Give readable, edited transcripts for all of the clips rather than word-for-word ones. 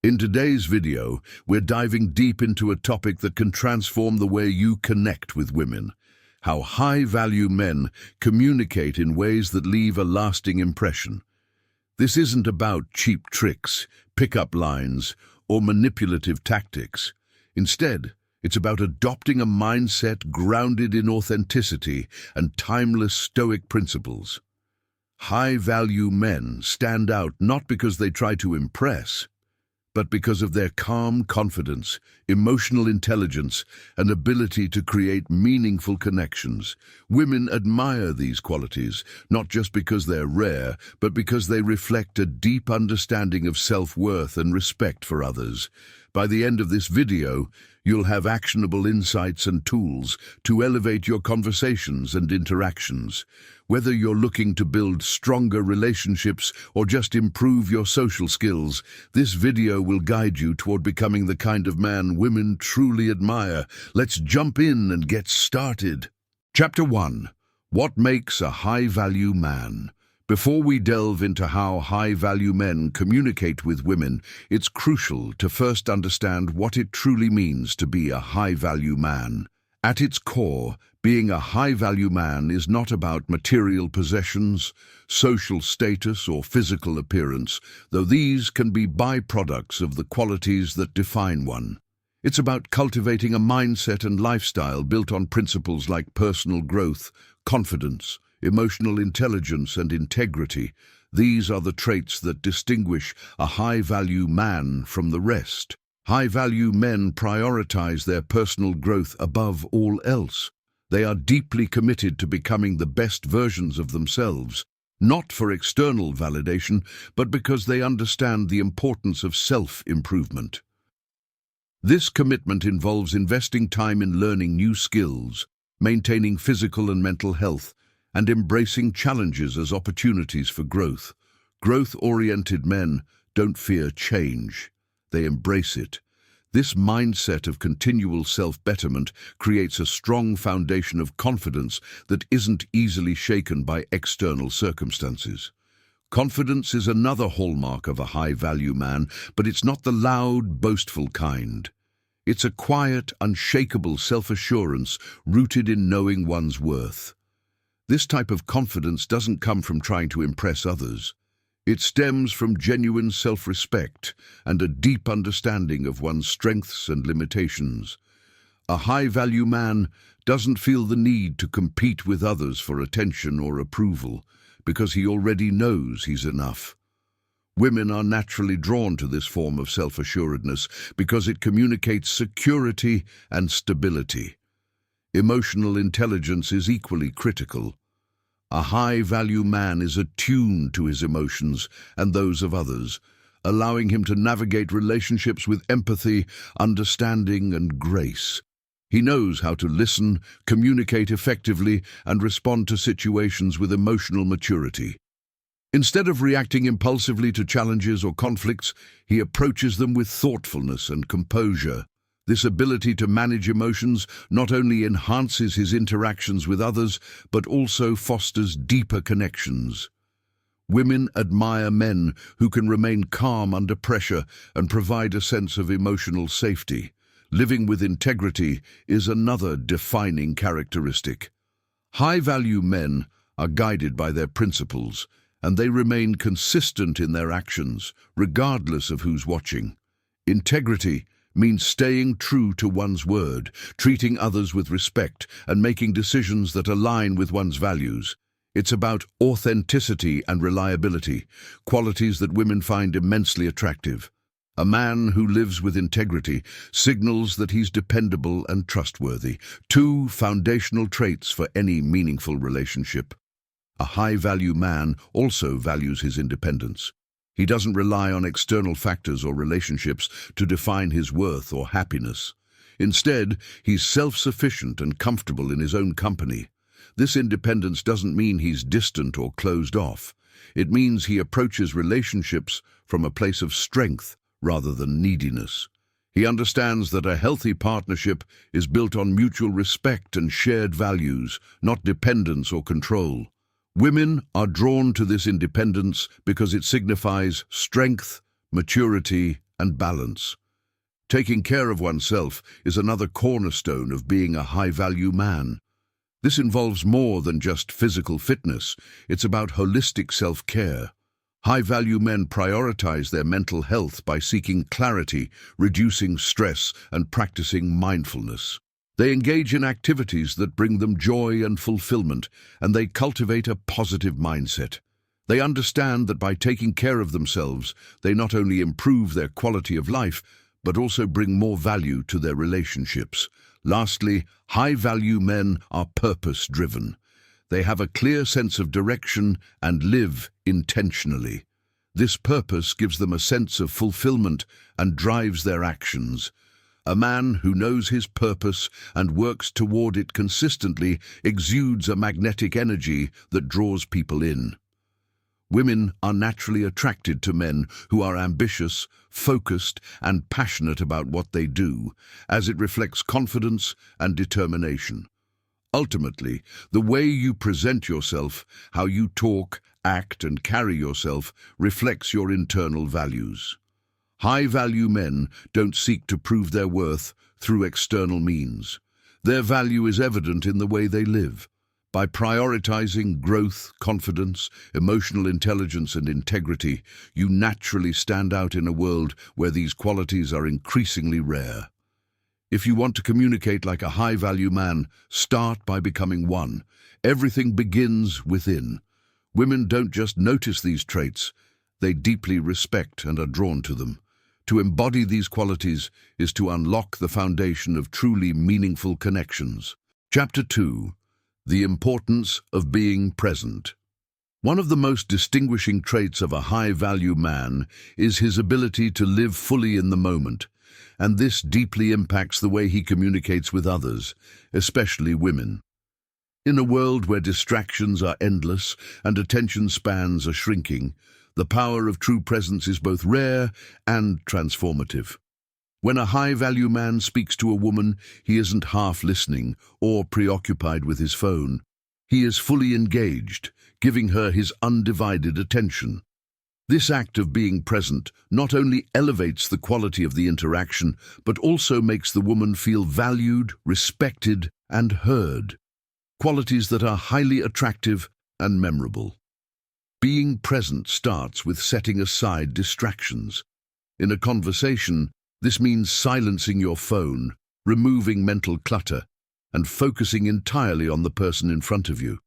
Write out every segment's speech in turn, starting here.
In today's video, we're diving deep into a topic that can transform the way you connect with women. How high-value men communicate in ways that leave a lasting impression. This isn't about cheap tricks, pick-up lines, or manipulative tactics. Instead, it's about adopting a mindset grounded in authenticity and timeless Stoic principles. High-value men stand out not because they try to impress, but because of their calm confidence, emotional intelligence, and ability to create meaningful connections. Women admire these qualities, not just because they're rare, but because they reflect a deep understanding of self-worth and respect for others. By the end of this video, you'll have actionable insights and tools to elevate your conversations and interactions. Whether you're looking to build stronger relationships or just improve your social skills, this video will guide you toward becoming the kind of man women truly admire. Let's jump in and get started. Chapter 1. What makes a high-value man? Before we delve into how high-value men communicate with women, it's crucial to first understand what it truly means to be a high-value man. At its core, being a high-value man is not about material possessions, social status, or physical appearance, though these can be byproducts of the qualities that define one. It's about cultivating a mindset and lifestyle built on principles like personal growth, confidence, emotional intelligence, and integrity. These are the traits that distinguish a high-value man from the rest. High-value men prioritize their personal growth above all else. They are deeply committed to becoming the best versions of themselves, not for external validation, but because they understand the importance of self-improvement. This commitment involves investing time in learning new skills, maintaining physical and mental health, and embracing challenges as opportunities for growth. Growth-oriented men don't fear change. They embrace it. This mindset of continual self-betterment creates a strong foundation of confidence that isn't easily shaken by external circumstances. Confidence is another hallmark of a high-value man, but it's not the loud, boastful kind. It's a quiet, unshakable self-assurance rooted in knowing one's worth. This type of confidence doesn't come from trying to impress others. It stems from genuine self-respect and a deep understanding of one's strengths and limitations. A high-value man doesn't feel the need to compete with others for attention or approval because he already knows he's enough. Women are naturally drawn to this form of self-assuredness because it communicates security and stability. Emotional intelligence is equally critical. A high-value man is attuned to his emotions and those of others, allowing him to navigate relationships with empathy, understanding, and grace. He knows how to listen, communicate effectively, and respond to situations with emotional maturity. Instead of reacting impulsively to challenges or conflicts, he approaches them with thoughtfulness and composure. This ability to manage emotions not only enhances his interactions with others, but also fosters deeper connections. Women admire men who can remain calm under pressure and provide a sense of emotional safety. Living with integrity is another defining characteristic. High-value men are guided by their principles, and they remain consistent in their actions, regardless of who's watching. Integrity means staying true to one's word, treating others with respect, and making decisions that align with one's values. It's about authenticity and reliability, qualities that women find immensely attractive. A man who lives with integrity signals that he's dependable and trustworthy, two foundational traits for any meaningful relationship. A high-value man also values his independence. He doesn't rely on external factors or relationships to define his worth or happiness. Instead, he's self-sufficient and comfortable in his own company. This independence doesn't mean he's distant or closed off. It means he approaches relationships from a place of strength rather than neediness. He understands that a healthy partnership is built on mutual respect and shared values, not dependence or control. Women are drawn to this independence because it signifies strength, maturity, and balance. Taking care of oneself is another cornerstone of being a high-value man. This involves more than just physical fitness. It's about holistic self-care. High-value men prioritize their mental health by seeking clarity, reducing stress, and practicing mindfulness. They engage in activities that bring them joy and fulfillment, and they cultivate a positive mindset. They understand that by taking care of themselves, they not only improve their quality of life, but also bring more value to their relationships. Lastly, high-value men are purpose-driven. They have a clear sense of direction and live intentionally. This purpose gives them a sense of fulfillment and drives their actions. A man who knows his purpose and works toward it consistently exudes a magnetic energy that draws people in. Women are naturally attracted to men who are ambitious, focused, and passionate about what they do, as it reflects confidence and determination. Ultimately, the way you present yourself, how you talk, act, and carry yourself reflects your internal values. High-value men don't seek to prove their worth through external means. Their value is evident in the way they live. By prioritizing growth, confidence, emotional intelligence, and integrity, you naturally stand out in a world where these qualities are increasingly rare. If you want to communicate like a high-value man, start by becoming one. Everything begins within. Women don't just notice these traits, they deeply respect and are drawn to them. To embody these qualities is to unlock the foundation of truly meaningful connections. Chapter 2. The importance of being present. One of the most distinguishing traits of a high-value man is his ability to live fully in the moment, and this deeply impacts the way he communicates with others, especially women. In a world where distractions are endless and attention spans are shrinking, the power of true presence is both rare and transformative. When a high-value man speaks to a woman, he isn't half listening or preoccupied with his phone. He is fully engaged, giving her his undivided attention. This act of being present not only elevates the quality of the interaction, but also makes the woman feel valued, respected, and heard, qualities that are highly attractive and memorable. Being present starts with setting aside distractions. In a conversation, this means silencing your phone, removing mental clutter, and focusing entirely on the person in front of you.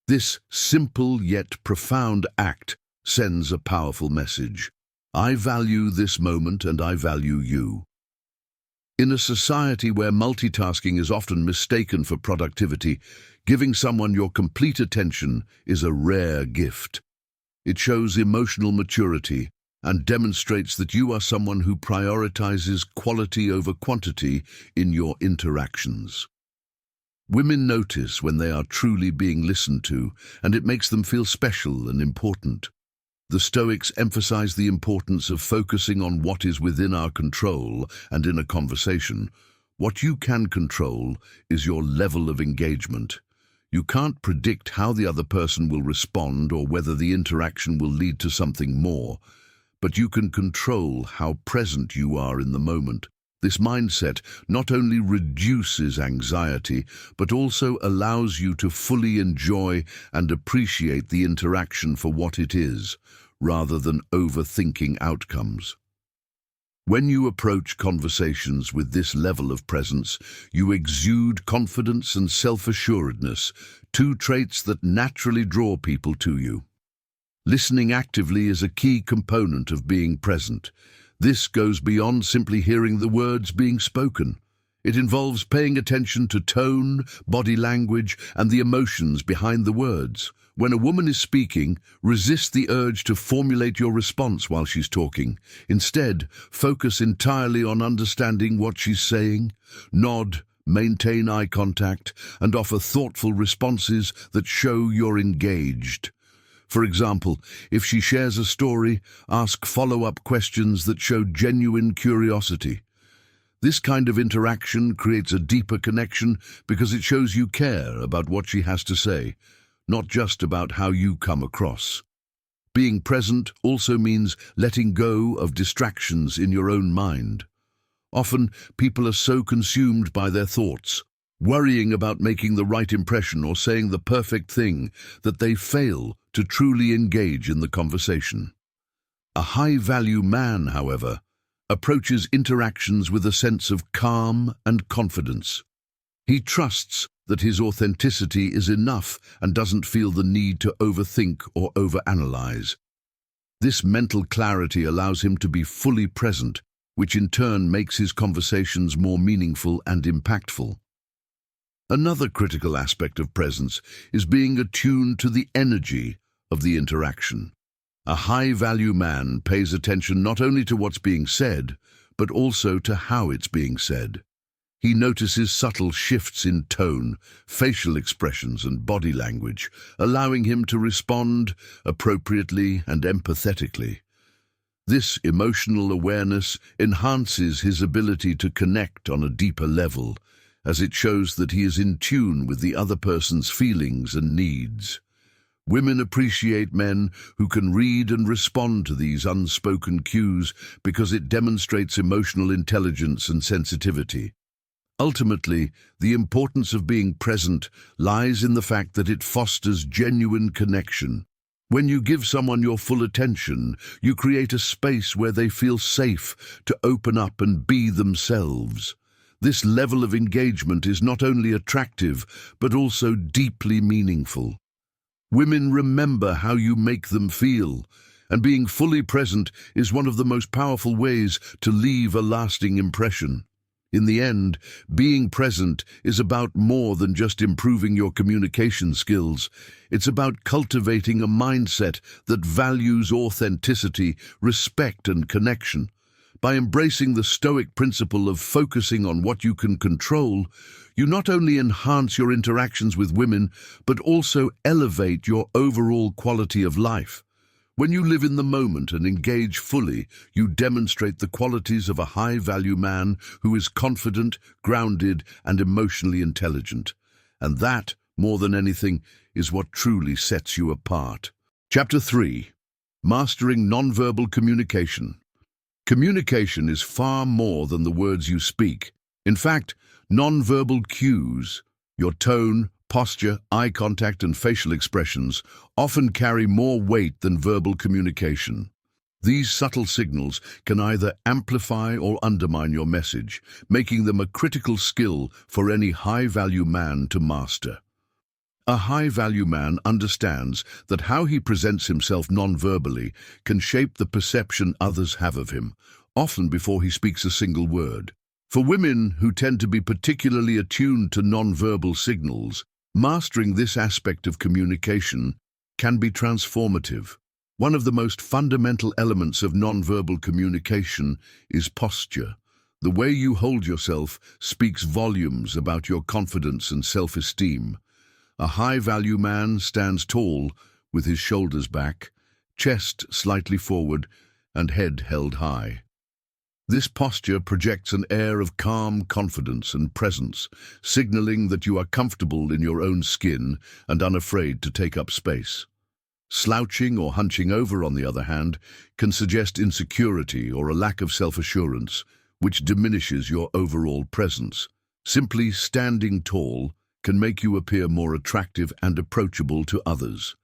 This simple yet profound act sends a powerful message. I value this moment and I value you. In a society where multitasking is often mistaken for productivity, giving someone your complete attention is a rare gift. It shows emotional maturity and demonstrates that you are someone who prioritizes quality over quantity in your interactions. Women notice when they are truly being listened to, and it makes them feel special and important. The Stoics emphasize the importance of focusing on what is within our control, and in a conversation, what you can control is your level of engagement. You can't predict how the other person will respond or whether the interaction will lead to something more, but you can control how present you are in the moment. This mindset not only reduces anxiety, but also allows you to fully enjoy and appreciate the interaction for what it is, rather than overthinking outcomes. When you approach conversations with this level of presence, you exude confidence and self-assuredness, two traits that naturally draw people to you. Listening actively is a key component of being present. This goes beyond simply hearing the words being spoken. It involves paying attention to tone, body language, and the emotions behind the words. When a woman is speaking, resist the urge to formulate your response while she's talking. Instead, focus entirely on understanding what she's saying. Nod, maintain eye contact, and offer thoughtful responses that show you're engaged. For example, if she shares a story, ask follow-up questions that show genuine curiosity. This kind of interaction creates a deeper connection because it shows you care about what she has to say, not just about how you come across. Being present also means letting go of distractions in your own mind. Often, people are so consumed by their thoughts, worrying about making the right impression or saying the perfect thing, that they fail to truly engage in the conversation. A high-value man, however, approaches interactions with a sense of calm and confidence. He trusts that his authenticity is enough and doesn't feel the need to overthink or overanalyze. This mental clarity allows him to be fully present, which in turn makes his conversations more meaningful and impactful. Another critical aspect of presence is being attuned to the energy of the interaction. A high-value man pays attention not only to what's being said, but also to how it's being said. He notices subtle shifts in tone, facial expressions, and body language, allowing him to respond appropriately and empathetically. This emotional awareness enhances his ability to connect on a deeper level, as it shows that he is in tune with the other person's feelings and needs. Women appreciate men who can read and respond to these unspoken cues because it demonstrates emotional intelligence and sensitivity. Ultimately, the importance of being present lies in the fact that it fosters genuine connection. When you give someone your full attention, you create a space where they feel safe to open up and be themselves. This level of engagement is not only attractive, but also deeply meaningful. Women remember how you make them feel, and being fully present is one of the most powerful ways to leave a lasting impression. In the end, being present is about more than just improving your communication skills. It's about cultivating a mindset that values authenticity, respect, and connection. By embracing the Stoic principle of focusing on what you can control, you not only enhance your interactions with women, but also elevate your overall quality of life. When you live in the moment and engage fully, you demonstrate the qualities of a high-value man who is confident, grounded, and emotionally intelligent. And that, more than anything, is what truly sets you apart. Chapter 3. Mastering Nonverbal Communication. Communication is far more than the words you speak. In fact, nonverbal cues, your tone, posture, eye contact, and facial expressions often carry more weight than verbal communication. These subtle signals can either amplify or undermine your message, making them a critical skill for any high-value man to master. A high-value man understands that how he presents himself non-verbally can shape the perception others have of him, often before he speaks a single word. For women who tend to be particularly attuned to non-verbal signals, mastering this aspect of communication can be transformative. One of the most fundamental elements of non-verbal communication is posture. The way you hold yourself speaks volumes about your confidence and self-esteem. A high-value man stands tall, with his shoulders back, chest slightly forward, and head held high. This posture projects an air of calm confidence and presence, signaling that you are comfortable in your own skin and unafraid to take up space. Slouching or hunching over, on the other hand, can suggest insecurity or a lack of self-assurance, which diminishes your overall presence. Simply standing tall can make you appear more attractive and approachable to others.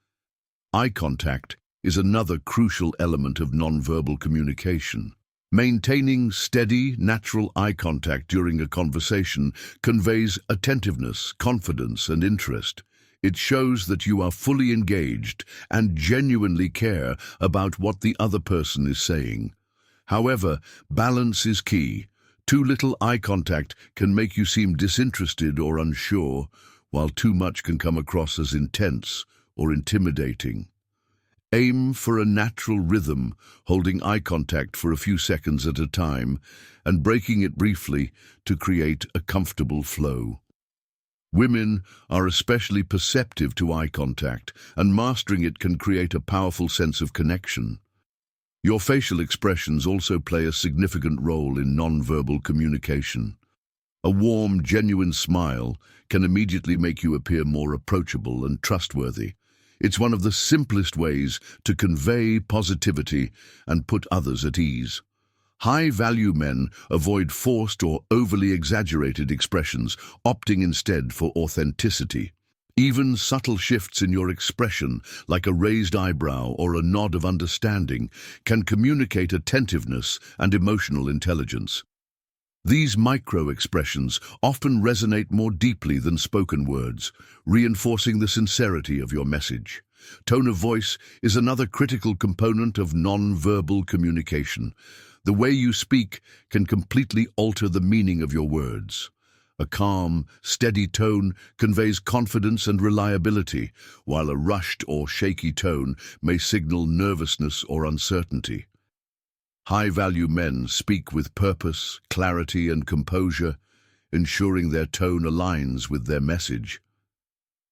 Eye contact is another crucial element of nonverbal communication. Maintaining steady, natural eye contact during a conversation conveys attentiveness, confidence, and interest. It shows that you are fully engaged and genuinely care about what the other person is saying. However, balance is key. Too little eye contact can make you seem disinterested or unsure, while too much can come across as intense or intimidating. Aim for a natural rhythm, holding eye contact for a few seconds at a time and breaking it briefly to create a comfortable flow. Women are especially perceptive to eye contact, and mastering it can create a powerful sense of connection. Your facial expressions also play a significant role in nonverbal communication. A warm, genuine smile can immediately make you appear more approachable and trustworthy. It's one of the simplest ways to convey positivity and put others at ease. High-value men avoid forced or overly exaggerated expressions, opting instead for authenticity. Even subtle shifts in your expression, like a raised eyebrow or a nod of understanding, can communicate attentiveness and emotional intelligence. These micro-expressions often resonate more deeply than spoken words, reinforcing the sincerity of your message. Tone of voice is another critical component of non-verbal communication. The way you speak can completely alter the meaning of your words. A calm, steady tone conveys confidence and reliability, while a rushed or shaky tone may signal nervousness or uncertainty. High-value men speak with purpose, clarity, and composure, ensuring their tone aligns with their message.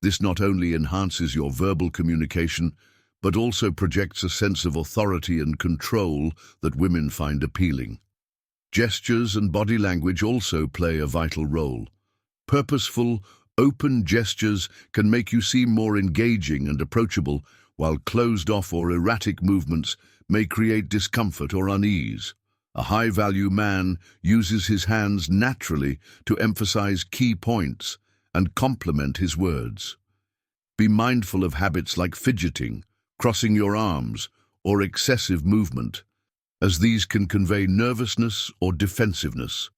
This not only enhances your verbal communication, but also projects a sense of authority and control that women find appealing. Gestures and body language also play a vital role. Purposeful, open gestures can make you seem more engaging and approachable, while closed-off or erratic movements may create discomfort or unease. A high-value man uses his hands naturally to emphasize key points and complement his words. Be mindful of habits like fidgeting, crossing your arms, or excessive movement, as these can convey nervousness or defensiveness.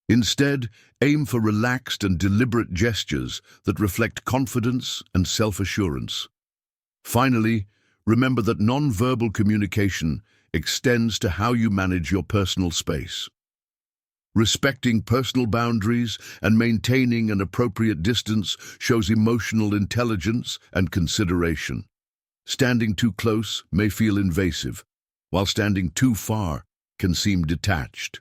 Instead, aim for relaxed and deliberate gestures that reflect confidence and self-assurance. Finally, remember that non-verbal communication extends to how you manage your personal space. Respecting personal boundaries and maintaining an appropriate distance shows emotional intelligence and consideration. Standing too close may feel invasive, while standing too far can seem detached.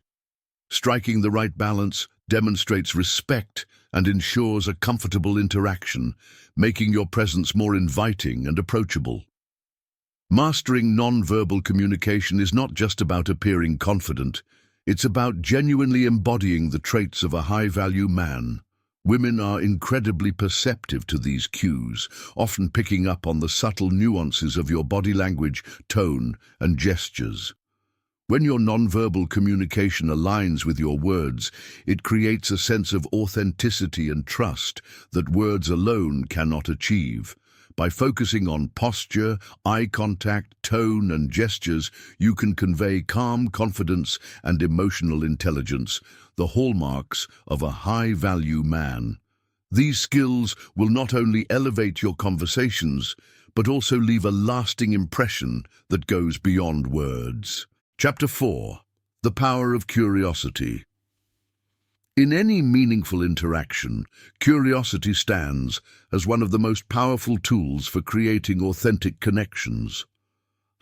Striking the right balance demonstrates respect and ensures a comfortable interaction, making your presence more inviting and approachable. Mastering non-verbal communication is not just about appearing confident, it's about genuinely embodying the traits of a high-value man. Women are incredibly perceptive to these cues, often picking up on the subtle nuances of your body language, tone, and gestures. When your nonverbal communication aligns with your words, it creates a sense of authenticity and trust that words alone cannot achieve. By focusing on posture, eye contact, tone, and gestures, you can convey calm confidence and emotional intelligence, the hallmarks of a high-value man. These skills will not only elevate your conversations, but also leave a lasting impression that goes beyond words. Chapter 4. The Power of Curiosity. In any meaningful interaction, curiosity stands as one of the most powerful tools for creating authentic connections.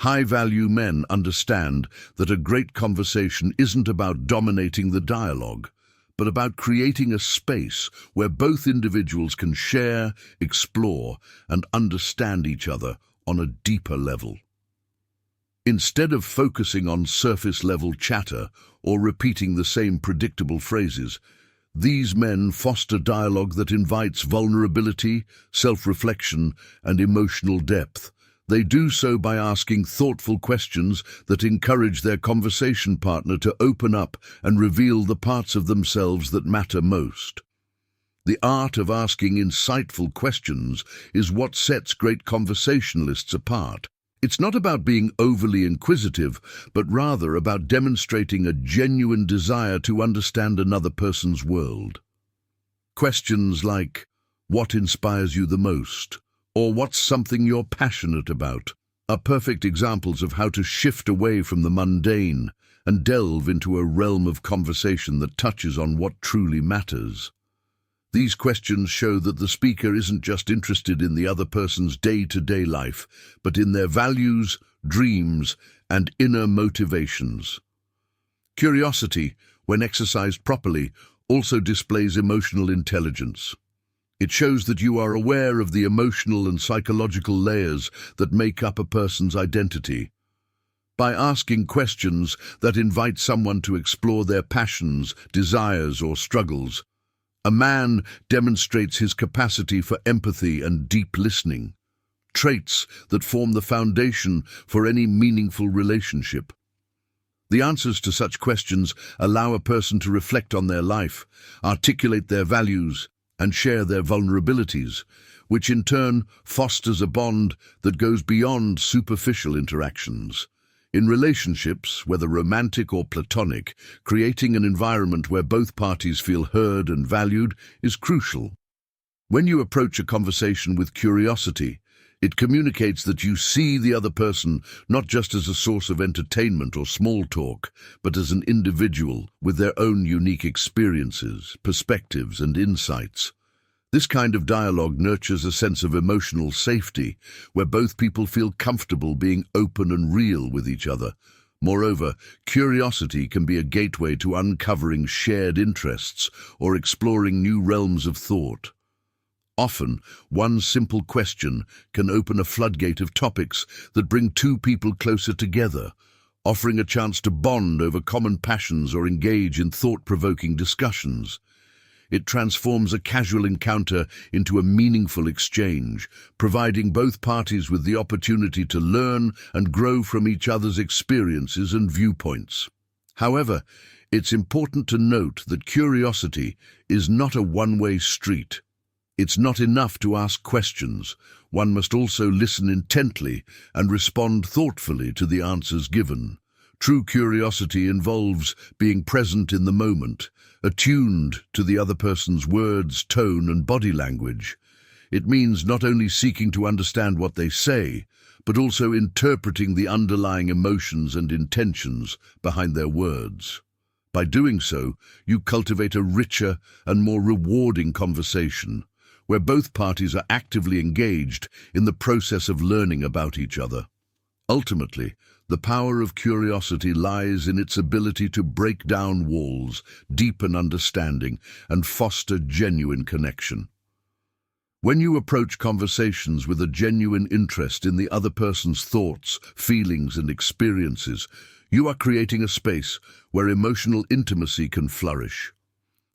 High-value men understand that a great conversation isn't about dominating the dialogue, but about creating a space where both individuals can share, explore, and understand each other on a deeper level. Instead of focusing on surface-level chatter or repeating the same predictable phrases, these men foster dialogue that invites vulnerability, self-reflection, and emotional depth. They do so by asking thoughtful questions that encourage their conversation partner to open up and reveal the parts of themselves that matter most. The art of asking insightful questions is what sets great conversationalists apart. It's not about being overly inquisitive, but rather about demonstrating a genuine desire to understand another person's world. Questions like, "What inspires you the most?" or "What's something you're passionate about?" are perfect examples of how to shift away from the mundane and delve into a realm of conversation that touches on what truly matters. These questions show that the speaker isn't just interested in the other person's day-to-day life, but in their values, dreams, and inner motivations. Curiosity, when exercised properly, also displays emotional intelligence. It shows that you are aware of the emotional and psychological layers that make up a person's identity. By asking questions that invite someone to explore their passions, desires, or struggles, a man demonstrates his capacity for empathy and deep listening. traits that form the foundation for any meaningful relationship? The answers to such questions allow a person to reflect on their life, articulate their values, and share their vulnerabilities, which in turn fosters a bond that goes beyond superficial interactions. In relationships, whether romantic or platonic, creating an environment where both parties feel heard and valued is crucial. When you approach a conversation with curiosity, it communicates that you see the other person not just as a source of entertainment or small talk, but as an individual with their own unique experiences, perspectives, and insights. This kind of dialogue nurtures a sense of emotional safety, where both people feel comfortable being open and real with each other. Moreover, curiosity can be a gateway to uncovering shared interests or exploring new realms of thought. Often, one simple question can open a floodgate of topics that bring two people closer together, offering a chance to bond over common passions or engage in thought-provoking discussions. It transforms a casual encounter into a meaningful exchange, providing both parties with the opportunity to learn and grow from each other's experiences and viewpoints. However, it's important to note that curiosity is not a one-way street. It's not enough to ask questions. One must also listen intently and respond thoughtfully to the answers given. True curiosity involves being present in the moment, attuned to the other person's words, tone, and body language. It means not only seeking to understand what they say, but also interpreting the underlying emotions and intentions behind their words. By doing so, you cultivate a richer and more rewarding conversation, where both parties are actively engaged in the process of learning about each other. Ultimately, the power of curiosity lies in its ability to break down walls, deepen understanding, and foster genuine connection. When you approach conversations with a genuine interest in the other person's thoughts, feelings, and experiences, you are creating a space where emotional intimacy can flourish.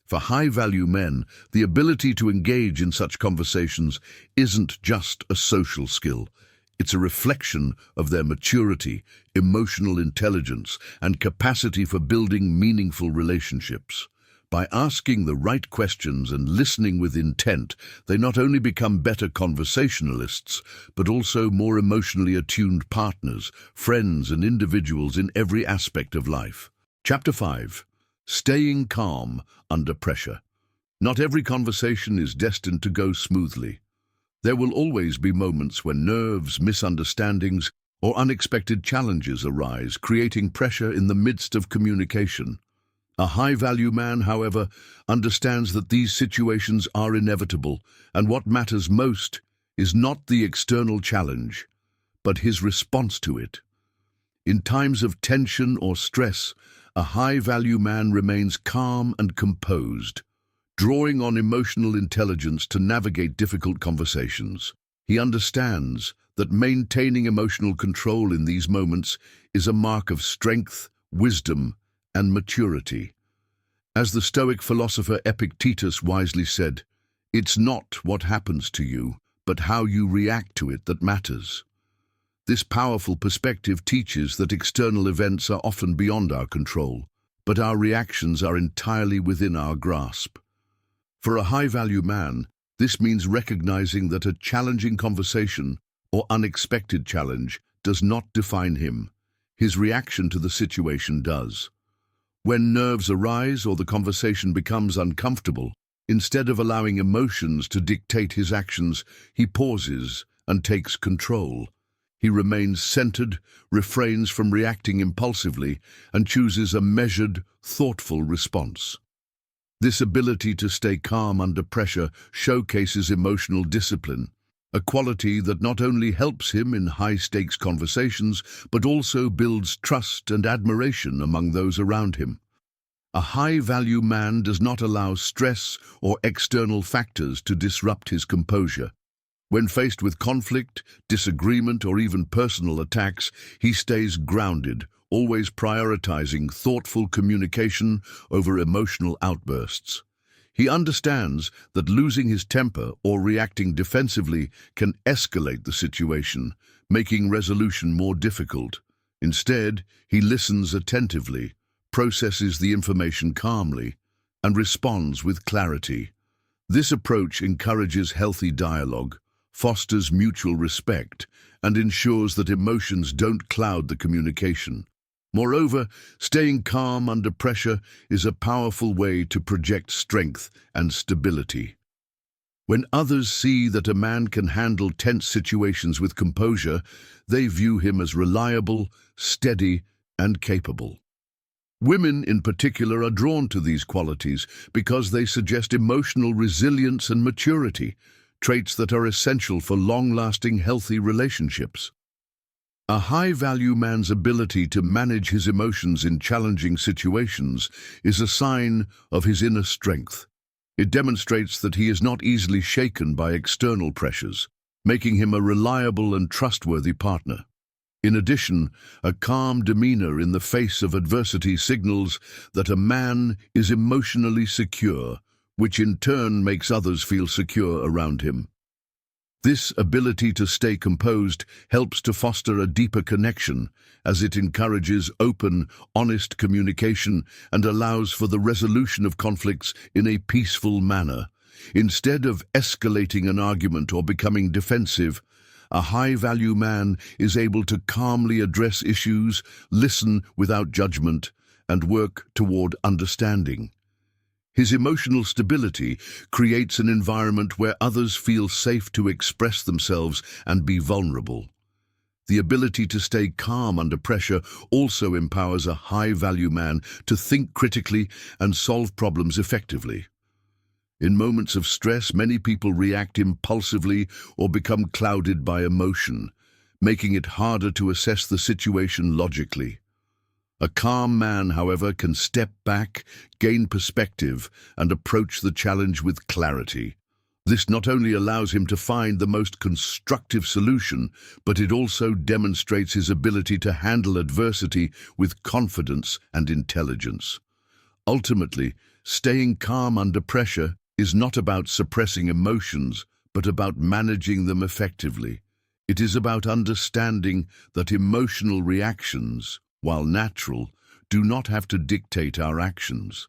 For high-value men, the ability to engage in such conversations isn't just a social skill. It's a reflection of their maturity, emotional intelligence, and capacity for building meaningful relationships. By asking the right questions and listening with intent, they not only become better conversationalists, but also more emotionally attuned partners, friends, and individuals in every aspect of life. Chapter 5. Staying calm under pressure. Not every conversation is destined to go smoothly. There will always be moments when nerves, misunderstandings, or unexpected challenges arise, creating pressure in the midst of communication. A high-value man, however, understands that these situations are inevitable, and what matters most is not the external challenge, but his response to it. In times of tension or stress, a high-value man remains calm and composed, drawing on emotional intelligence to navigate difficult conversations. He understands that maintaining emotional control in these moments is a mark of strength, wisdom, and maturity. As the Stoic philosopher Epictetus wisely said, "It's not what happens to you, but how you react to it that matters." This powerful perspective teaches that external events are often beyond our control, but our reactions are entirely within our grasp. For a high-value man, this means recognizing that a challenging conversation or unexpected challenge does not define him. His reaction to the situation does. When nerves arise or the conversation becomes uncomfortable, instead of allowing emotions to dictate his actions, he pauses and takes control. He remains centered, refrains from reacting impulsively, and chooses a measured, thoughtful response. This ability to stay calm under pressure showcases emotional discipline, a quality that not only helps him in high-stakes conversations, but also builds trust and admiration among those around him. A high-value man does not allow stress or external factors to disrupt his composure. When faced with conflict, disagreement, or even personal attacks, he stays grounded, always prioritizing thoughtful communication over emotional outbursts. He understands that losing his temper or reacting defensively can escalate the situation, making resolution more difficult. Instead, he listens attentively, processes the information calmly, and responds with clarity. This approach encourages healthy dialogue, fosters mutual respect, and ensures that emotions don't cloud the communication. Moreover, staying calm under pressure is a powerful way to project strength and stability. When others see that a man can handle tense situations with composure, they view him as reliable, steady, and capable. Women, in particular, are drawn to these qualities because they suggest emotional resilience and maturity, traits that are essential for long-lasting, healthy relationships. A high-value man's ability to manage his emotions in challenging situations is a sign of his inner strength. It demonstrates that he is not easily shaken by external pressures, making him a reliable and trustworthy partner. In addition, a calm demeanor in the face of adversity signals that a man is emotionally secure, which in turn makes others feel secure around him. This ability to stay composed helps to foster a deeper connection, as it encourages open, honest communication and allows for the resolution of conflicts in a peaceful manner. Instead of escalating an argument or becoming defensive, a high-value man is able to calmly address issues, listen without judgment, and work toward understanding. His emotional stability creates an environment where others feel safe to express themselves and be vulnerable. The ability to stay calm under pressure also empowers a high-value man to think critically and solve problems effectively. In moments of stress, many people react impulsively or become clouded by emotion, making it harder to assess the situation logically. A calm man, however, can step back, gain perspective, and approach the challenge with clarity. This not only allows him to find the most constructive solution, but it also demonstrates his ability to handle adversity with confidence and intelligence. Ultimately, staying calm under pressure is not about suppressing emotions, but about managing them effectively. It is about understanding that emotional reactions, while natural, do not have to dictate our actions.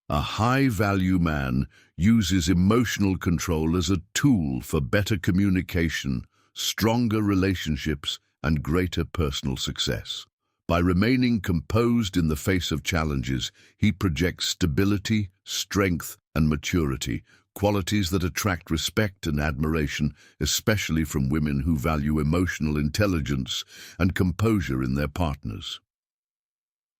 A high-value man uses emotional control as a tool for better communication, stronger relationships, and greater personal success. By remaining composed in the face of challenges, he projects stability, strength, and maturity, qualities that attract respect and admiration, especially from women who value emotional intelligence and composure in their partners.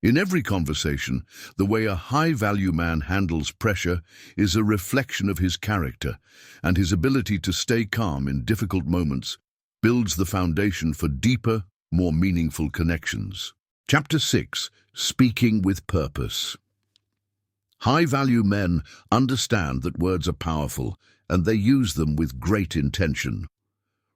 In every conversation, the way a high-value man handles pressure is a reflection of his character, and his ability to stay calm in difficult moments builds the foundation for deeper, more meaningful connections. Chapter 6. Speaking with Purpose. High-value men understand that words are powerful, and they use them with great intention.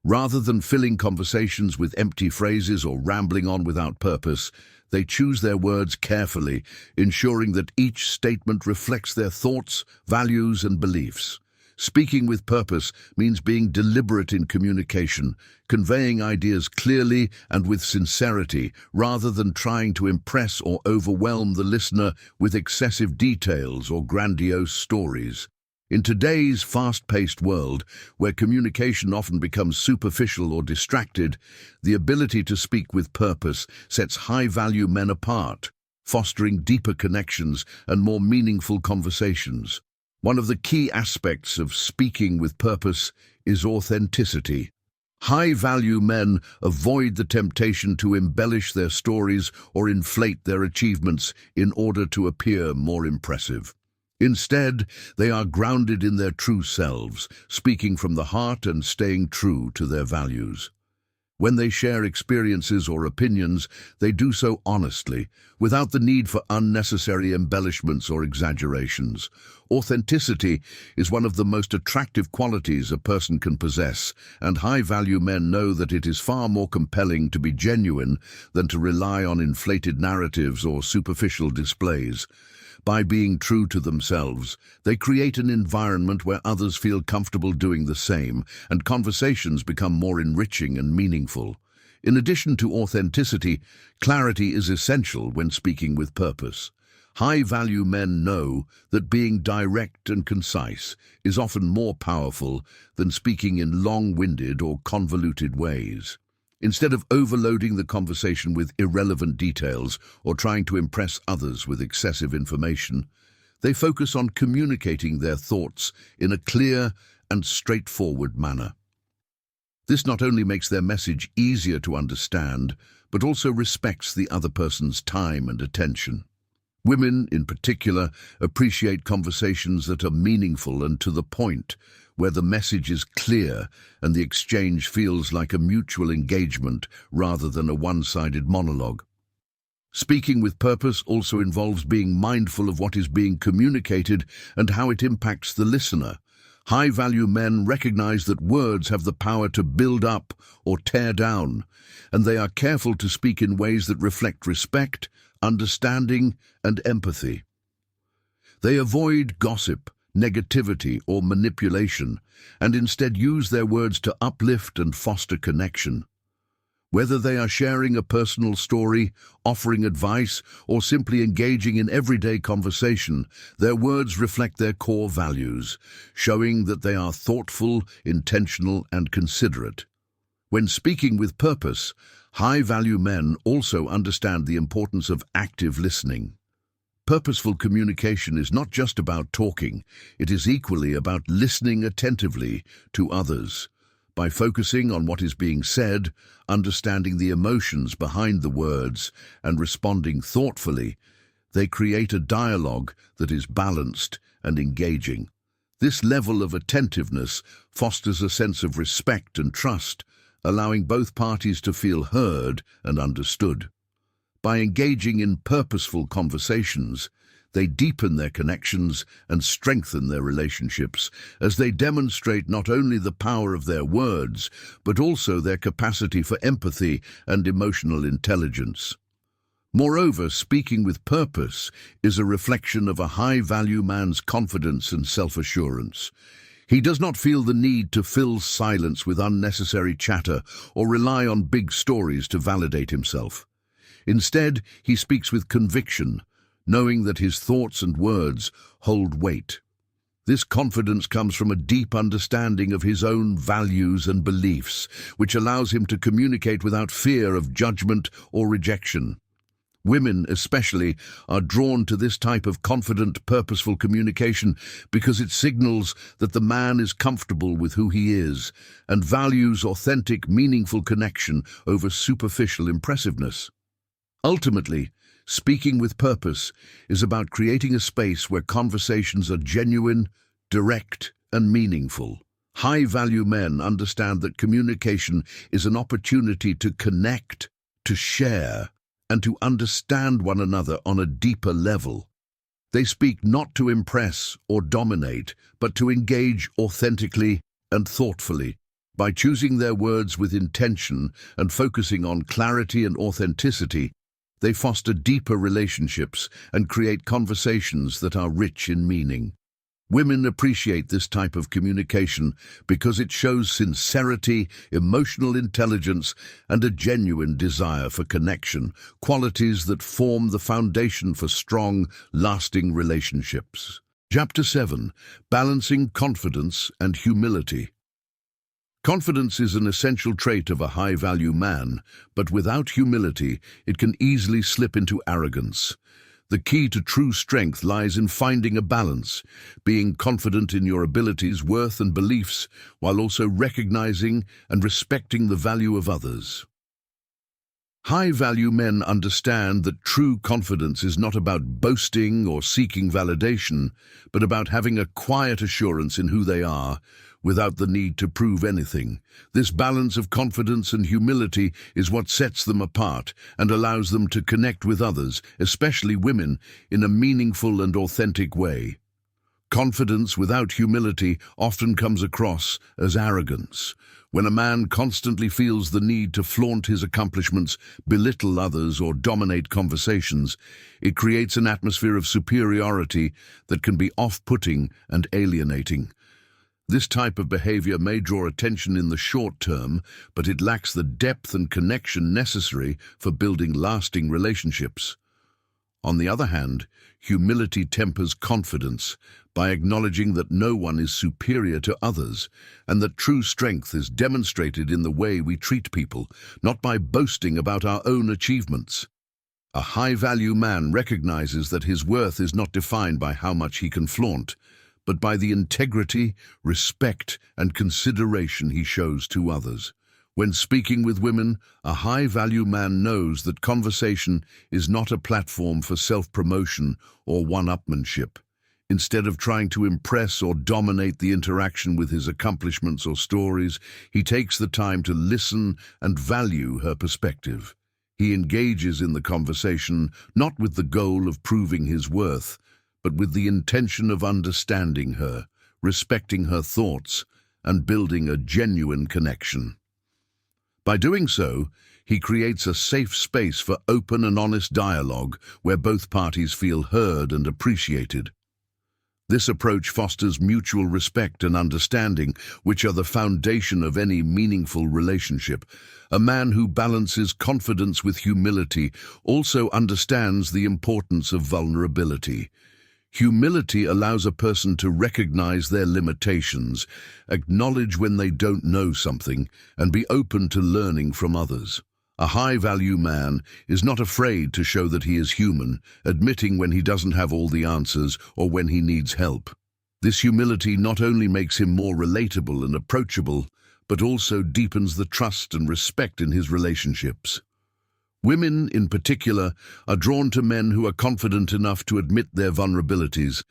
Rather than filling conversations with empty phrases or rambling on without purpose, they choose their words carefully, ensuring that each statement reflects their thoughts, values, and beliefs. Speaking with purpose means being deliberate in communication, conveying ideas clearly and with sincerity, rather than trying to impress or overwhelm the listener with excessive details or grandiose stories. In today's fast-paced world, where communication often becomes superficial or distracted, the ability to speak with purpose sets high-value men apart, fostering deeper connections and more meaningful conversations. One of the key aspects of speaking with purpose is authenticity. High-value men avoid the temptation to embellish their stories or inflate their achievements in order to appear more impressive. Instead, they are grounded in their true selves, speaking from the heart and staying true to their values. When they share experiences or opinions, they do so honestly, without the need for unnecessary embellishments or exaggerations. Authenticity is one of the most attractive qualities a person can possess, and high-value men know that it is far more compelling to be genuine than to rely on inflated narratives or superficial displays. By being true to themselves, they create an environment where others feel comfortable doing the same, and conversations become more enriching and meaningful. In addition to authenticity, clarity is essential when speaking with purpose. High-value men know that being direct and concise is often more powerful than speaking in long-winded or convoluted ways. Instead of overloading the conversation with irrelevant details or trying to impress others with excessive information, they focus on communicating their thoughts in a clear and straightforward manner. This not only makes their message easier to understand, but also respects the other person's time and attention. Women, in particular, appreciate conversations that are meaningful and to the point, where the message is clear and the exchange feels like a mutual engagement rather than a one-sided monologue. Speaking with purpose also involves being mindful of what is being communicated and how it impacts the listener. High-value men recognize that words have the power to build up or tear down, and they are careful to speak in ways that reflect respect, understanding, and empathy. They avoid gossip, negativity, or manipulation, and instead use their words to uplift and foster connection. Whether they are sharing a personal story, offering advice, or simply engaging in everyday conversation, their words reflect their core values, showing that they are thoughtful, intentional, and considerate. When speaking with purpose, high-value men also understand the importance of active listening. Purposeful communication is not just about talking, it is equally about listening attentively to others. By focusing on what is being said, understanding the emotions behind the words, and responding thoughtfully, they create a dialogue that is balanced and engaging. This level of attentiveness fosters a sense of respect and trust, allowing both parties to feel heard and understood. By engaging in purposeful conversations, they deepen their connections and strengthen their relationships as they demonstrate not only the power of their words, but also their capacity for empathy and emotional intelligence. Moreover, speaking with purpose is a reflection of a high-value man's confidence and self-assurance. He does not feel the need to fill silence with unnecessary chatter or rely on big stories to validate himself. Instead, he speaks with conviction, knowing that his thoughts and words hold weight. This confidence comes from a deep understanding of his own values and beliefs, which allows him to communicate without fear of judgment or rejection. Women, especially, are drawn to this type of confident, purposeful communication because it signals that the man is comfortable with who he is and values authentic, meaningful connection over superficial impressiveness. Ultimately, speaking with purpose is about creating a space where conversations are genuine, direct, and meaningful. High-value men understand that communication is an opportunity to connect, to share, and to understand one another on a deeper level. They speak not to impress or dominate, but to engage authentically and thoughtfully. By choosing their words with intention and focusing on clarity and authenticity, they foster deeper relationships and create conversations that are rich in meaning. Women appreciate this type of communication because it shows sincerity, emotional intelligence, and a genuine desire for connection, qualities that form the foundation for strong, lasting relationships. Chapter 7. Balancing Confidence and Humility. Confidence is an essential trait of a high-value man, but without humility, it can easily slip into arrogance. The key to true strength lies in finding a balance, being confident in your abilities, worth, and beliefs, while also recognizing and respecting the value of others. High-value men understand that true confidence is not about boasting or seeking validation, but about having a quiet assurance in who they are, without the need to prove anything. This balance of confidence and humility is what sets them apart and allows them to connect with others, especially women, in a meaningful and authentic way. Confidence without humility often comes across as arrogance. When a man constantly feels the need to flaunt his accomplishments, belittle others, or dominate conversations, it creates an atmosphere of superiority that can be off-putting and alienating. This type of behavior may draw attention in the short term, but it lacks the depth and connection necessary for building lasting relationships. On the other hand, humility tempers confidence by acknowledging that no one is superior to others and that true strength is demonstrated in the way we treat people, not by boasting about our own achievements. A high-value man recognizes that his worth is not defined by how much he can flaunt, but by the integrity, respect, and consideration he shows to others. When speaking with women, a high-value man knows that conversation is not a platform for self-promotion or one-upmanship. Instead of trying to impress or dominate the interaction with his accomplishments or stories, he takes the time to listen and value her perspective. He engages in the conversation not with the goal of proving his worth, but with the intention of understanding her, respecting her thoughts, and building a genuine connection. By doing so, he creates a safe space for open and honest dialogue where both parties feel heard and appreciated. This approach fosters mutual respect and understanding, which are the foundation of any meaningful relationship. A man who balances confidence with humility also understands the importance of vulnerability. Humility allows a person to recognize their limitations, acknowledge when they don't know something, and be open to learning from others. A high-value man is not afraid to show that he is human, admitting when he doesn't have all the answers or when he needs help. This humility not only makes him more relatable and approachable, but also deepens the trust and respect in his relationships. Women, in particular, are drawn to men who are confident enough to admit their vulnerabilities,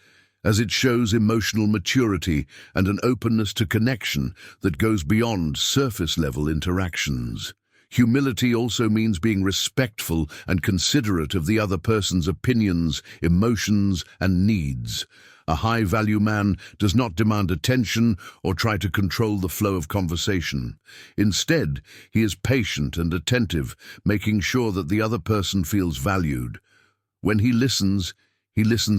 as it shows emotional maturity and an openness to connection that goes beyond surface-level interactions. Humility also means being respectful and considerate of the other person's opinions, emotions, and needs. A high-value man does not demand attention or try to control the flow of conversation. Instead, he is patient and attentive, making sure that the other person feels valued. When he listens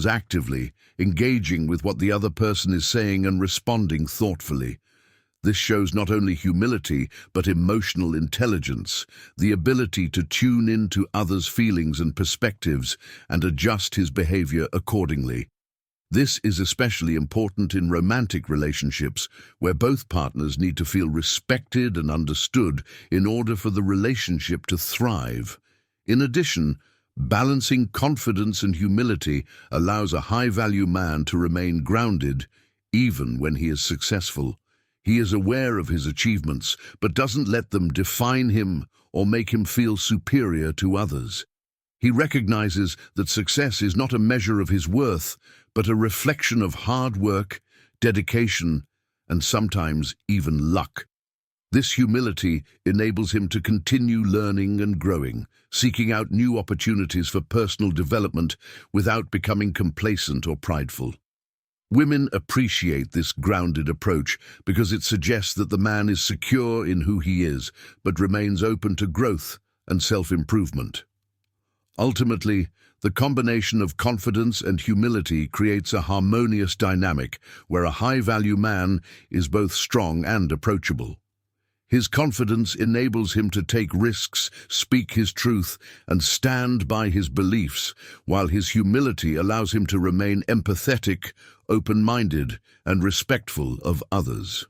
actively, engaging with what the other person is saying and responding thoughtfully. This shows not only humility, but emotional intelligence, the ability to tune into others' feelings and perspectives and adjust his behavior accordingly. This is especially important in romantic relationships, where both partners need to feel respected and understood in order for the relationship to thrive. In addition, balancing confidence and humility allows a high-value man to remain grounded, even when he is successful. He is aware of his achievements, but doesn't let them define him or make him feel superior to others. He recognizes that success is not a measure of his worth, but a reflection of hard work, dedication, and sometimes even luck. This humility enables him to continue learning and growing, seeking out new opportunities for personal development without becoming complacent or prideful. Women appreciate this grounded approach because it suggests that the man is secure in who he is, but remains open to growth and self-improvement. Ultimately, the combination of confidence and humility creates a harmonious dynamic where a high-value man is both strong and approachable. His confidence enables him to take risks, speak his truth, and stand by his beliefs, while his humility allows him to remain empathetic, open-minded, and respectful of others.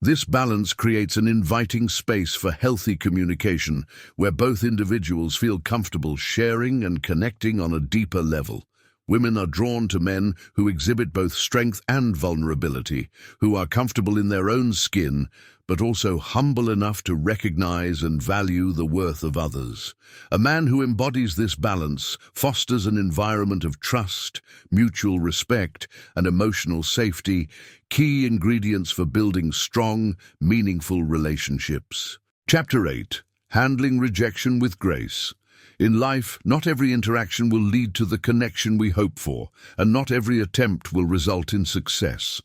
This balance creates an inviting space for healthy communication, where both individuals feel comfortable sharing and connecting on a deeper level. Women are drawn to men who exhibit both strength and vulnerability, who are comfortable in their own skin, but also humble enough to recognize and value the worth of others. A man who embodies this balance fosters an environment of trust, mutual respect, and emotional safety, key ingredients for building strong, meaningful relationships. Chapter 8. Handling Rejection with Grace. In life, not every interaction will lead to the connection we hope for, and not every attempt will result in success.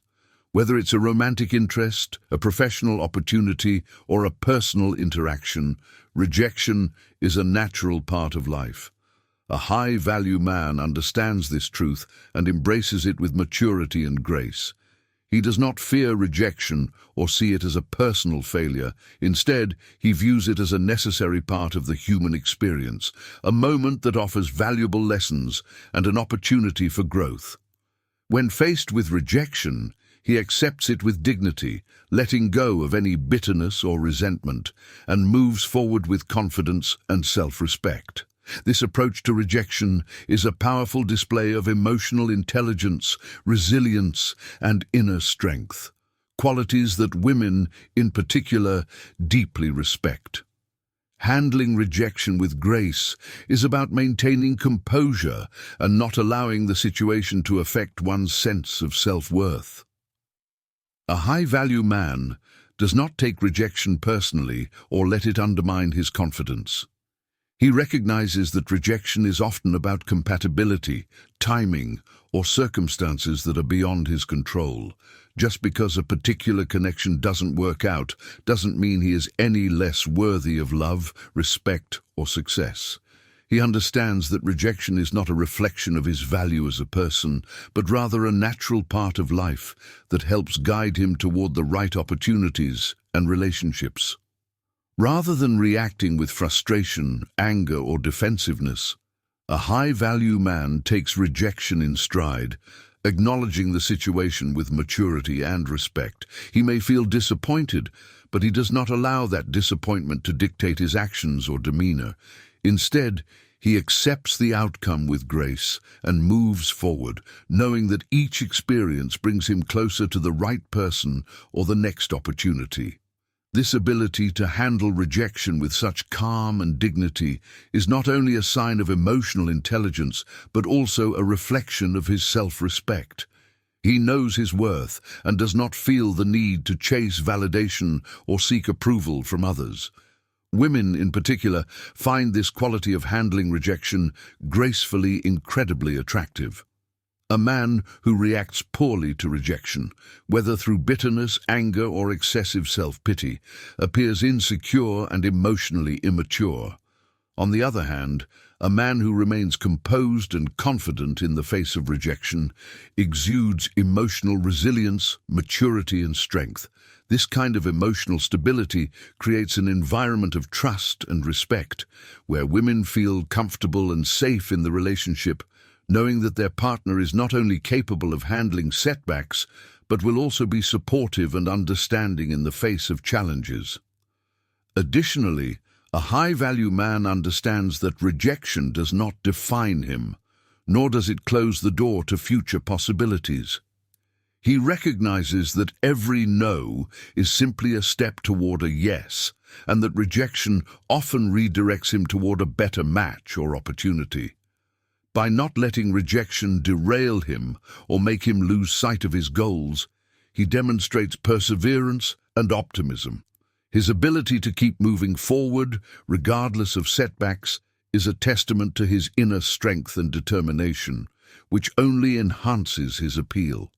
Whether it's a romantic interest, a professional opportunity, or a personal interaction, rejection is a natural part of life. A high-value man understands this truth and embraces it with maturity and grace. He does not fear rejection or see it as a personal failure. Instead, he views it as a necessary part of the human experience, a moment that offers valuable lessons and an opportunity for growth. When faced with rejection, he accepts it with dignity, letting go of any bitterness or resentment, and moves forward with confidence and self-respect. This approach to rejection is a powerful display of emotional intelligence, resilience, and inner strength, qualities that women, in particular, deeply respect. Handling rejection with grace is about maintaining composure and not allowing the situation to affect one's sense of self-worth. A high-value man does not take rejection personally or let it undermine his confidence. He recognizes that rejection is often about compatibility, timing, or circumstances that are beyond his control. Just because a particular connection doesn't work out doesn't mean he is any less worthy of love, respect, or success. He understands that rejection is not a reflection of his value as a person, but rather a natural part of life that helps guide him toward the right opportunities and relationships. Rather than reacting with frustration, anger, or defensiveness, a high-value man takes rejection in stride, acknowledging the situation with maturity and respect. He may feel disappointed, but he does not allow that disappointment to dictate his actions or demeanor. Instead, he accepts the outcome with grace and moves forward, knowing that each experience brings him closer to the right person or the next opportunity. This ability to handle rejection with such calm and dignity is not only a sign of emotional intelligence, but also a reflection of his self-respect. He knows his worth and does not feel the need to chase validation or seek approval from others. Women, in particular, find this quality of handling rejection gracefully incredibly attractive. A man who reacts poorly to rejection, whether through bitterness, anger, or excessive self-pity, appears insecure and emotionally immature. On the other hand, a man who remains composed and confident in the face of rejection exudes emotional resilience, maturity, and strength. This kind of emotional stability creates an environment of trust and respect, where women feel comfortable and safe in the relationship, knowing that their partner is not only capable of handling setbacks, but will also be supportive and understanding in the face of challenges. Additionally, a high-value man understands that rejection does not define him, nor does it close the door to future possibilities. He recognizes that every no is simply a step toward a yes, and that rejection often redirects him toward a better match or opportunity. By not letting rejection derail him or make him lose sight of his goals, he demonstrates perseverance and optimism. His ability to keep moving forward, regardless of setbacks, is a testament to his inner strength and determination, which only enhances his appeal.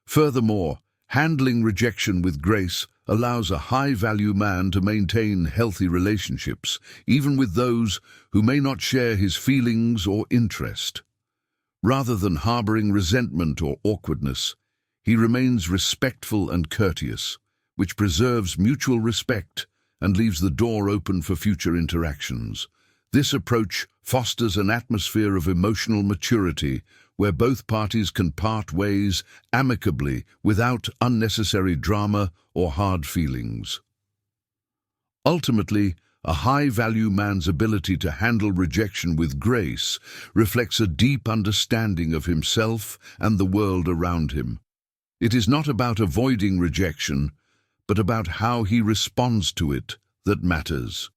Furthermore, handling rejection with grace allows a high-value man to maintain healthy relationships, even with those who may not share his feelings or interest. Rather than harboring resentment or awkwardness, he remains respectful and courteous, which preserves mutual respect and leaves the door open for future interactions. This approach fosters an atmosphere of emotional maturity where both parties can part ways amicably without unnecessary drama or hard feelings. Ultimately, a high-value man's ability to handle rejection with grace reflects a deep understanding of himself and the world around him. It is not about avoiding rejection, but about how he responds to it that matters.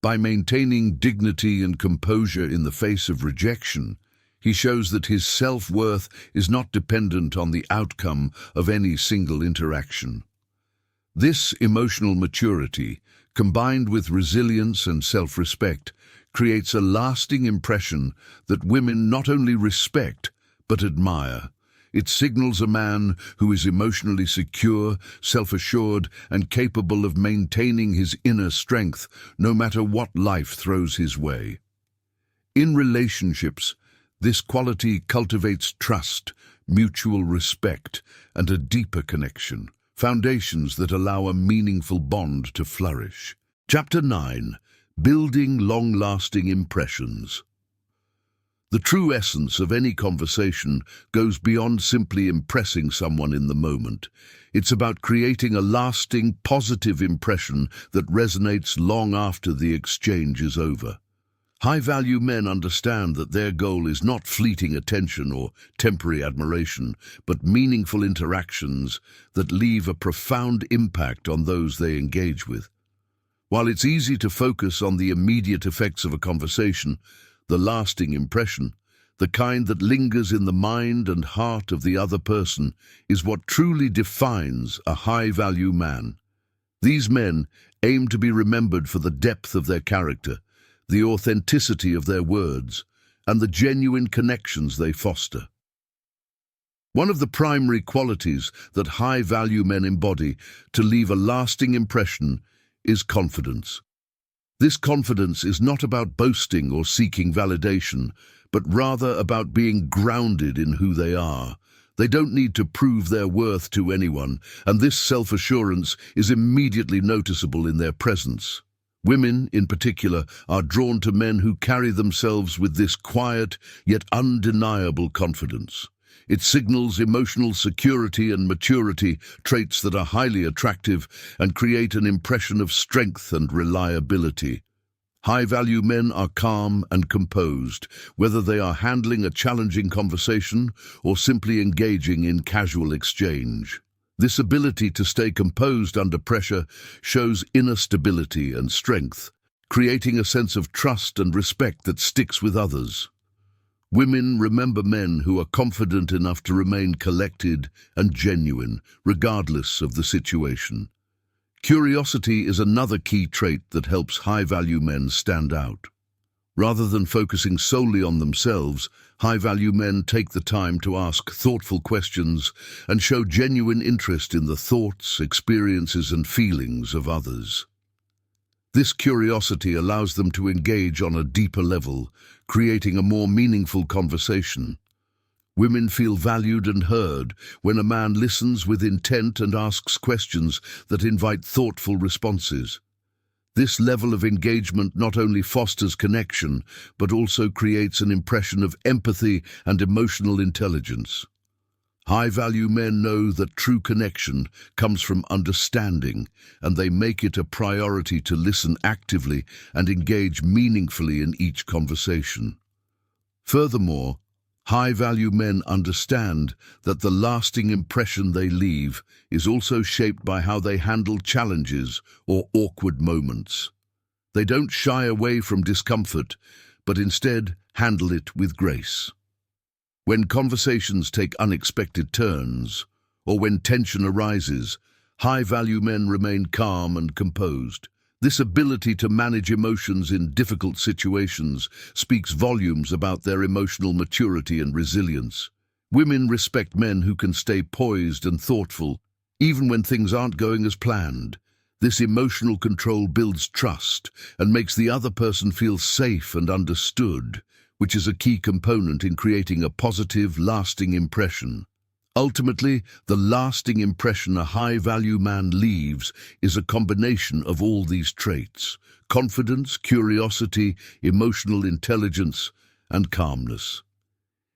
By maintaining dignity and composure in the face of rejection, he shows that his self-worth is not dependent on the outcome of any single interaction. This emotional maturity, combined with resilience and self-respect, creates a lasting impression that women not only respect, but admire. It signals a man who is emotionally secure, self-assured, and capable of maintaining his inner strength no matter what life throws his way. In relationships, this quality cultivates trust, mutual respect, and a deeper connection, foundations that allow a meaningful bond to flourish. Chapter 9. Building long-lasting impressions. The true essence of any conversation goes beyond simply impressing someone in the moment. It's about creating a lasting, positive impression that resonates long after the exchange is over. High-value men understand that their goal is not fleeting attention or temporary admiration, but meaningful interactions that leave a profound impact on those they engage with. While it's easy to focus on the immediate effects of a conversation, the lasting impression, the kind that lingers in the mind and heart of the other person, is what truly defines a high-value man. These men aim to be remembered for the depth of their character, the authenticity of their words, and the genuine connections they foster. One of the primary qualities that high-value men embody to leave a lasting impression is confidence. This confidence is not about boasting or seeking validation, but rather about being grounded in who they are. They don't need to prove their worth to anyone, and this self-assurance is immediately noticeable in their presence. Women, in particular, are drawn to men who carry themselves with this quiet yet undeniable confidence. It signals emotional security and maturity, traits that are highly attractive and create an impression of strength and reliability. High-value men are calm and composed, whether they are handling a challenging conversation or simply engaging in casual exchange. This ability to stay composed under pressure shows inner stability and strength, creating a sense of trust and respect that sticks with others. Women remember men who are confident enough to remain collected and genuine, regardless of the situation. Curiosity is another key trait that helps high-value men stand out. Rather than focusing solely on themselves, high-value men take the time to ask thoughtful questions and show genuine interest in the thoughts, experiences, and feelings of others. This curiosity allows them to engage on a deeper level, creating a more meaningful conversation. Women feel valued and heard when a man listens with intent and asks questions that invite thoughtful responses. This level of engagement not only fosters connection, but also creates an impression of empathy and emotional intelligence. High-value men know that true connection comes from understanding, and they make it a priority to listen actively and engage meaningfully in each conversation. Furthermore, high-value men understand that the lasting impression they leave is also shaped by how they handle challenges or awkward moments. They don't shy away from discomfort, but instead handle it with grace. When conversations take unexpected turns, or when tension arises, high-value men remain calm and composed. This ability to manage emotions in difficult situations speaks volumes about their emotional maturity and resilience. Women respect men who can stay poised and thoughtful, even when things aren't going as planned. This emotional control builds trust and makes the other person feel safe and understood, which is a key component in creating a positive, lasting impression. Ultimately, the lasting impression a high-value man leaves is a combination of all these traits: confidence, curiosity, emotional intelligence, and calmness.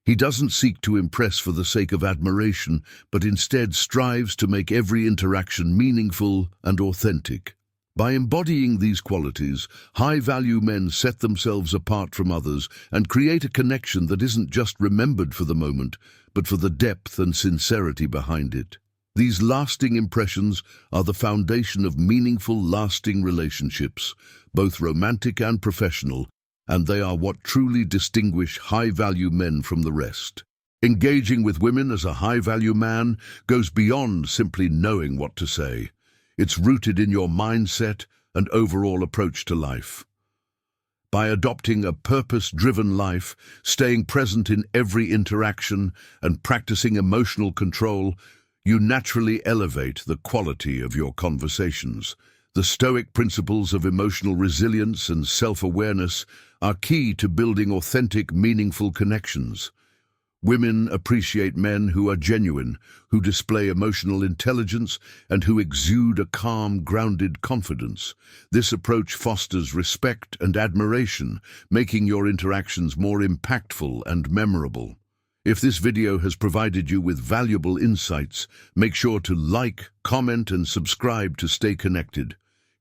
He doesn't seek to impress for the sake of admiration, but instead strives to make every interaction meaningful and authentic. By embodying these qualities, high-value men set themselves apart from others and create a connection that isn't just remembered for the moment, but for the depth and sincerity behind it. These lasting impressions are the foundation of meaningful, lasting relationships, both romantic and professional, and they are what truly distinguish high-value men from the rest. Engaging with women as a high-value man goes beyond simply knowing what to say. It's rooted in your mindset and overall approach to life. By adopting a purpose-driven life, staying present in every interaction, and practicing emotional control, you naturally elevate the quality of your conversations. The Stoic principles of emotional resilience and self-awareness are key to building authentic, meaningful connections. Women appreciate men who are genuine, who display emotional intelligence, and who exude a calm, grounded confidence. This approach fosters respect and admiration, making your interactions more impactful and memorable. If this video has provided you with valuable insights, make sure to like, comment, and subscribe to stay connected.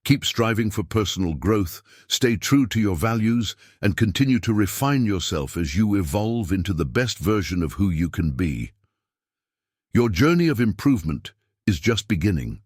Keep striving for personal growth, stay true to your values, and continue to refine yourself as you evolve into the best version of who you can be. Your journey of improvement is just beginning.